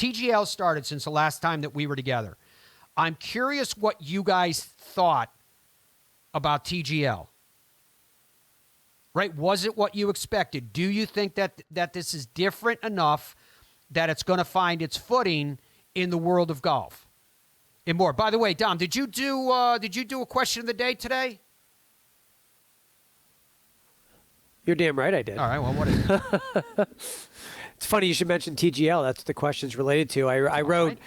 TGL started since the last time that we were together. I'm curious what you guys thought about TGL. Right? Was it what you expected? Do you think that this is different enough that it's going to find its footing in the world of golf? And more. By the way, Dom, did you do a question of the day today? You're damn right I did. All right. Well, what is it? It's funny you should mention TGL. That's what the question's related to. I wrote,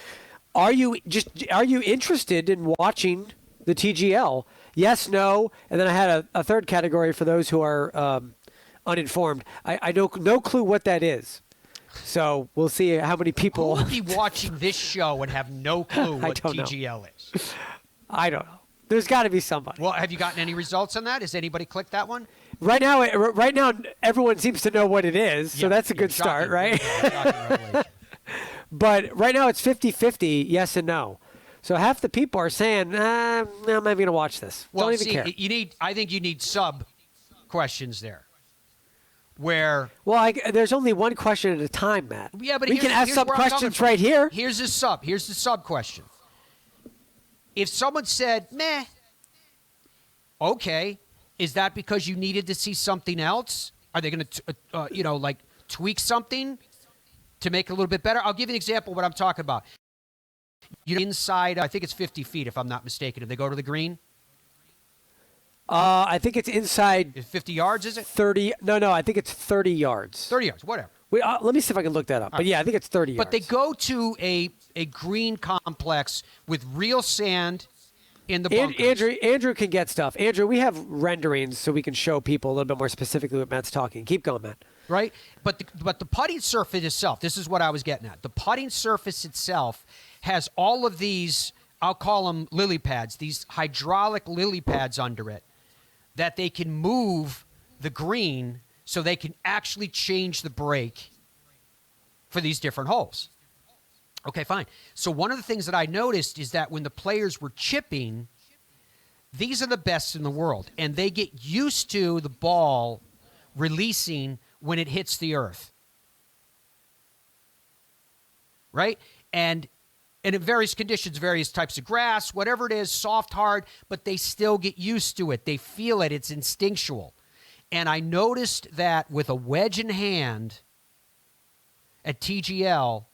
are you interested in watching the TGL? Yes, no, and then I had a third category for those who are uninformed. I know no clue what that is. So we'll see how many people... Who would be watching this show and have no clue what TGL is? I don't know. There's got to be somebody. Well, have you gotten any results on that? Has anybody clicked that one? Right now, everyone seems to know what it is, so that's a good start, right? But right now, it's 50-50, yes and no. So half the people are saying, I'm not even going to watch this. Well, don't even care. I think you need sub-questions there. Where... Well, there's only one question at a time, Matt. Yeah, but we can ask sub-questions right here. Here's the sub-question. If someone said, meh, okay, is that because you needed to see something else? Are they going to, tweak something to make it a little bit better? I'll give you an example of what I'm talking about. You're inside, I think it's 50 feet, if I'm not mistaken. If they go to the green? I think it's inside. 50 yards, is it? 30. No, I think it's 30 yards. 30 yards, whatever. Let me see if I can look that up. But yeah, I think it's 30 yards. But they go to a green complex with real sand in the bunkers. Andrew can get stuff. Andrew, we have renderings so we can show people a little bit more specifically what Matt's talking. Keep going, Matt. Right? But the putting surface itself, this is what I was getting at. The putting surface itself has all of these, I'll call them lily pads, these hydraulic lily pads under it that they can move the green so they can actually change the break for these different holes. Okay, fine. So one of the things that I noticed is that when the players were chipping, these are the best in the world, and they get used to the ball releasing when it hits the earth. Right? And in various conditions, various types of grass, whatever it is, soft, hard, but they still get used to it. They feel it. It's instinctual. And I noticed that with a wedge in hand at TGL,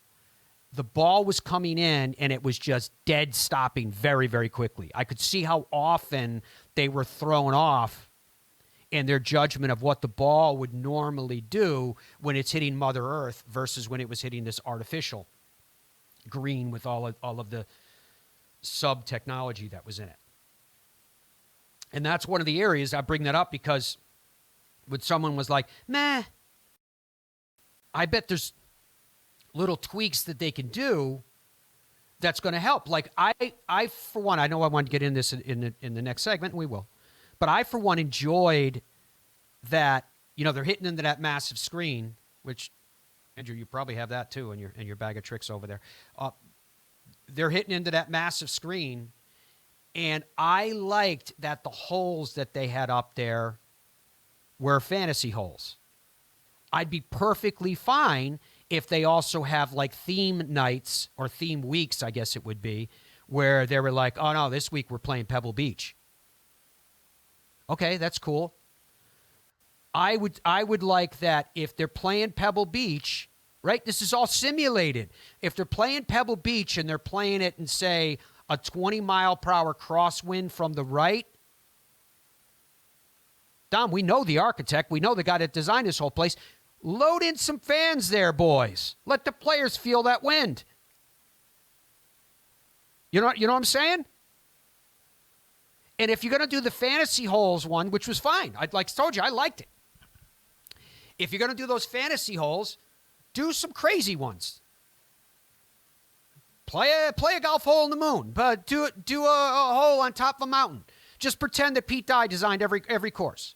the ball was coming in, and it was just dead stopping very, very quickly. I could see how often they were thrown off in their judgment of what the ball would normally do when it's hitting Mother Earth versus when it was hitting this artificial green with all of the sub-technology that was in it. And that's one of the areas I bring that up because when someone was like, meh, I bet there's little tweaks that they can do that's going to help. Like I for one, I know I want to get in this in the next segment, and we will. But I, for one, enjoyed that, they're hitting into that massive screen, which, Andrew, you probably have that too in your bag of tricks over there. They're hitting into that massive screen, and I liked that the holes that they had up there were fantasy holes. I'd be perfectly fine if they also have like theme nights or theme weeks, I guess it would be, where they were like, oh no, this week we're playing Pebble Beach. Okay, that's cool. I would like that if they're playing Pebble Beach, right? This is all simulated. If they're playing Pebble Beach and they're playing it in, say, a 20-mile-per-hour crosswind from the right, Dom, we know the architect. We know the guy that designed this whole place. Load in some fans there, boys. Let the players feel that wind. You know what I'm saying? And if you're going to do the fantasy holes one, which was fine. I told you, I liked it. If you're going to do those fantasy holes, do some crazy ones. Play a golf hole in the moon, but do a hole on top of a mountain. Just pretend that Pete Dye designed every course.